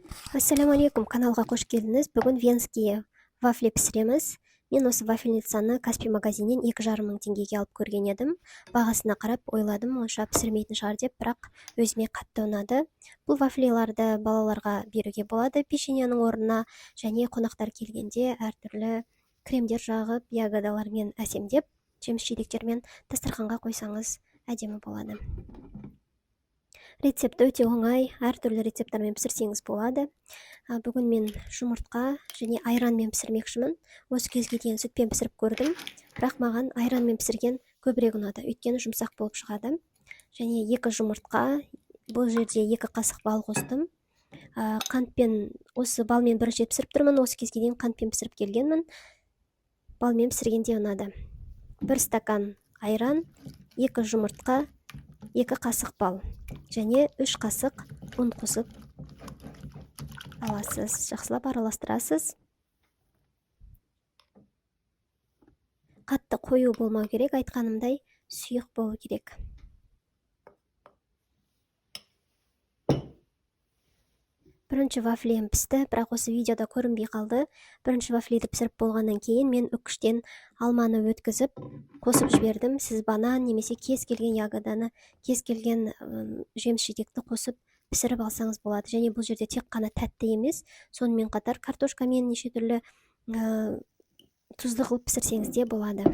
Ассаламу алейкум, каналға қош келдіңіз. Бүгін венские вафли пісіреміз. Мен осы вафельницаны Каспий магазиннен 2,5 мың теңгеге алып көрген едім. Бағасына қарап ойладым, онша пісірмейтін шығар деп, бірақ өзіме қатты ұнады. Бұл вафлиларды балаларға беруге болады печеньенің орнына, және қонақтар келгенде әртүрлі кремдер жағып, ягодалармен әсемдеп, жеміс-жидектермен дастарханға қойсаңыз әдемі болады. Рецепті өте оңай, әртүрлі рецепттармен пісірсеңіз болады. Бүгін мен жұмыртқа және айранмен пісірмекшімін. Осы кезге дейін сүтпен пісіріп көрдім, бірақ маған айранмен пісірген көбірек ұнады, өйткені жұмсақ болып шығады. Және 2 жұмыртқа, бұл жерде 2 қасық бал қостым. Қантпен, осы балмен бірінші пісіріп тұрмын, осы кезге дейін қантпен пісіріп келгенмін. Балмен пісіргенде ұнады. 1 стакан айран, 2 жұмыртқа, 2 қасық бал және 3 қасық ұн қосып аласыз. Жақсылап араластырасыз. Қатты қою болмау керек, айтқанымдай сұйық болу керек. Бірінші вафлиім пісті, бірақ осы видеода көрінбей қалды. Бірінші вафлиді пісіріп болғаннан кейін мен үкіштен алманы өткізіп, қосып жібердім. Сіз банан немесе кез келген ягоданы, кез келген жеміс-жидекті қосып пісіріп алсаңыз болады. Және бұл жерде тек қана тәтті емес, сонымен қатар картошкамен неше түрлі тұзды қылып пісірсеңіз де болады.